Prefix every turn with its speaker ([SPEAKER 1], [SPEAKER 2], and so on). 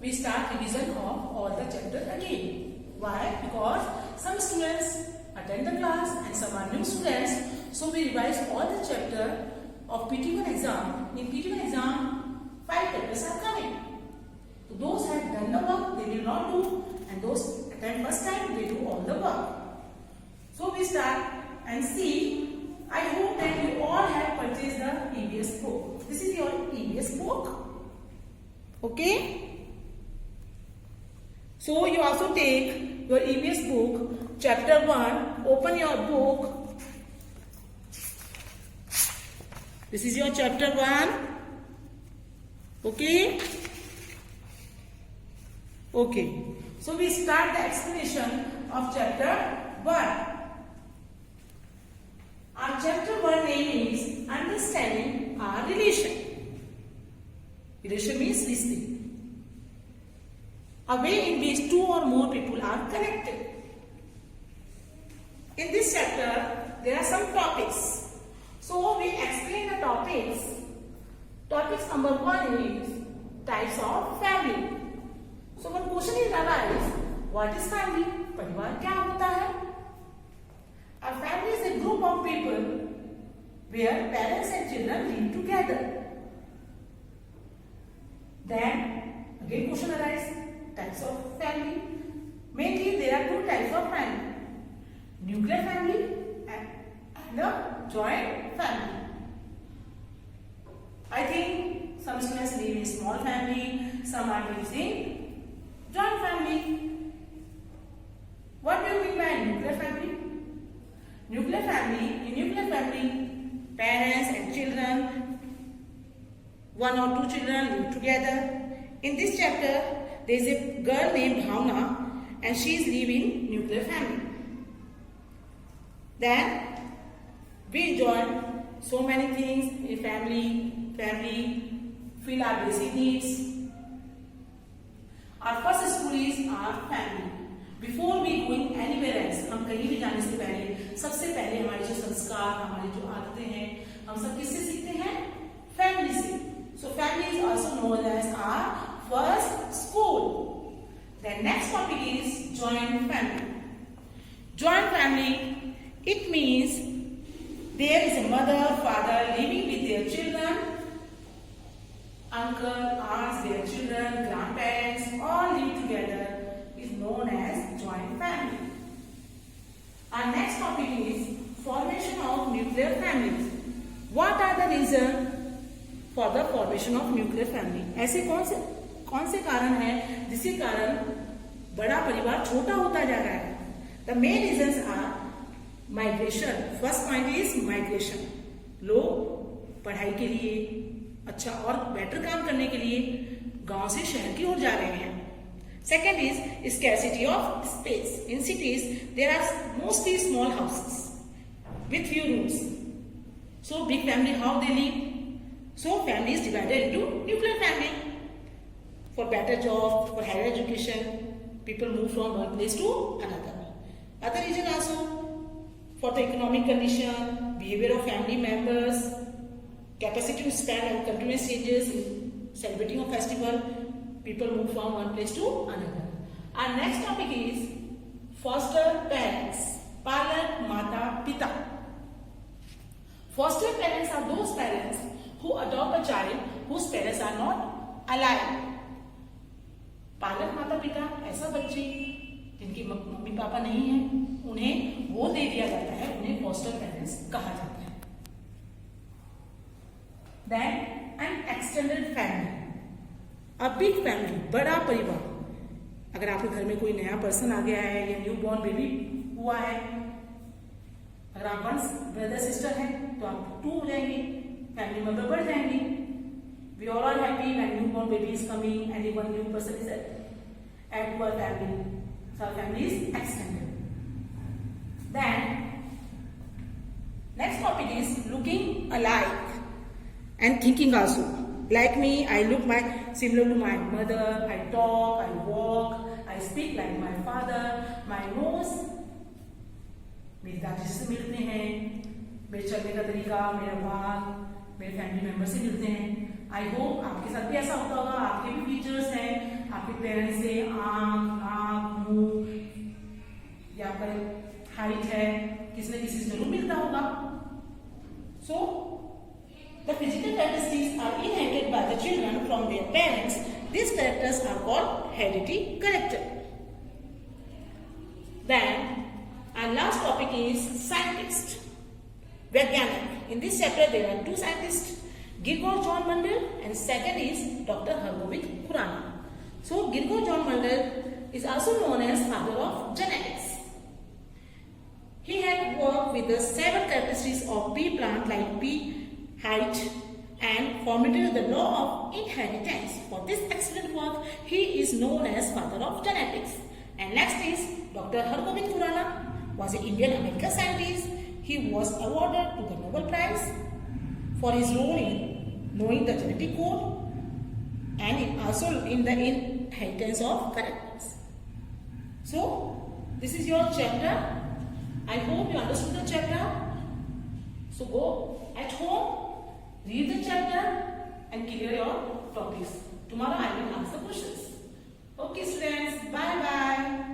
[SPEAKER 1] we start revision of all the chapter again. Why? Because some students attend the class and some are new students. So we revise all the chapter of PT1 exam. In PT1 exam, 5 chapters are coming. So those who have done the work, they will not do, and those attend first time, they do all the work. So we start and see. I hope that you all have purchased the EVS book. This is your EVS book. Okay? So you also take your EVS book, chapter 1, open your book. This is your chapter 1. Okay? Okay. So we start the explanation of chapter 1. Our chapter 1 name is Understanding Our Relation. Relation means listening. A way in which two or more people are connected. In this chapter, there are some topics. So we explain the topics. Topics number 1 is types of family. So one question is arise, what is family? परिवार क्या होता है? A family is a group of people where parents and children live together. Then again question arises, types of family. Mainly there are 2 types of family. Nuclear family and a joint family. I think some students live in small family, some are living joint family. What do you mean by nuclear family? Nuclear family, in nuclear family, parents and children, 1 or 2 children live together. In this chapter, there is a girl named Bhavna and she is living in nuclear family. Then, we enjoy so many things in family, fill our basic needs. Our first school is our family. Before we going anywhere else, हम कहीं भी जाने से पहले सबसे पहले हमारे जो संस्कार, हमारी जो आदतें हैं, हम सब किससे सीखते हैं? फैमिली से. So family is also known as our first school. The next topic is joint family. Joint family, it means there is a mother, father living with their children, uncle, aunts, their children, grandparents, all live together. Is known as joint family. Our next topic is formation of nuclear families. What are the reasons for the formation of nuclear family? ऐसे कौन से कारण हैं जिसके कारण बड़ा परिवार छोटा होता जा रहा है? The main reasons are migration. First point is migration. लोग पढ़ाई के लिए अच्छा और बेटर काम करने के लिए गांव से शहर की ओर जा रहे हैं. Second is scarcity of space. In cities, there are mostly small houses with few rooms. So big family, how they live? So family is divided into nuclear family. For better job, for higher education, people move from one place to another. Other reason also for the economic condition, behavior of family members, capacity to spend and continuous changes in celebrating a festival. People move from one place to another. Our next topic is foster parents. Palak Mata Pita. Foster parents are those parents who adopt a child whose parents are not alive. पालक माता पिता ऐसा बच्चे जिनके mummy papa नहीं है, उन्हें वो दे दिया जाता है, उन्हें फोस्टर पेरेंट्स कहा जाता है. Then an extended family. A big family, बड़ा परिवार. अगर आपके घर में कोई नया पर्सन आ गया है या न्यू बॉर्न बेबी हुआ है, अगर आप 1 ब्रदर सिस्टर हैं तो आप 2 हो जाएंगे, फैमिली मेंबर बढ़ जाएंगे. We all are happy when newborn baby is coming and one new person is added to our family. So our family is extended. Then next topic is looking alike and thinking also. Like me, I look similar to my mother. I talk, I walk, I speak like my father. My nose मेरी दादी से मिलते हैं, मेरे चलने का तरीका, मेरा बाल मेरे फैमिली मेंबर से मिलते हैं. आई होप आपके साथ भी ऐसा होता होगा, आपके भी फीचर्स हैं आपके पेरेंट्स से आंख, नाक, मुंह या फिर हाइट है, किसी न किसी से जरूर मिलता होगा. So the physical characteristics are inherited by the children from their parents. These characters are called hereditary character. Then our last topic is scientist, Vaigyanik. In this chapter there are two scientists, Girgaon John Mundell, and second is Dr. Hargobind Khurana. So Girgaon John Mundell is also known as father of genetics. He had worked with the 7 characteristics of pea plant like pea, height, and formulated the law of inheritance. For this excellent work, he is known as father of genetics. And next is Dr. Hargobind Khurana, was an Indian-American scientist. He was awarded to the Nobel Prize for his role in knowing the genetic code and also in the inheritance of characters. So, this is your chapter. I hope you understood the chapter. So, go at home, read the chapter and clear your topics. Tomorrow I will answer questions. Okay students, bye bye.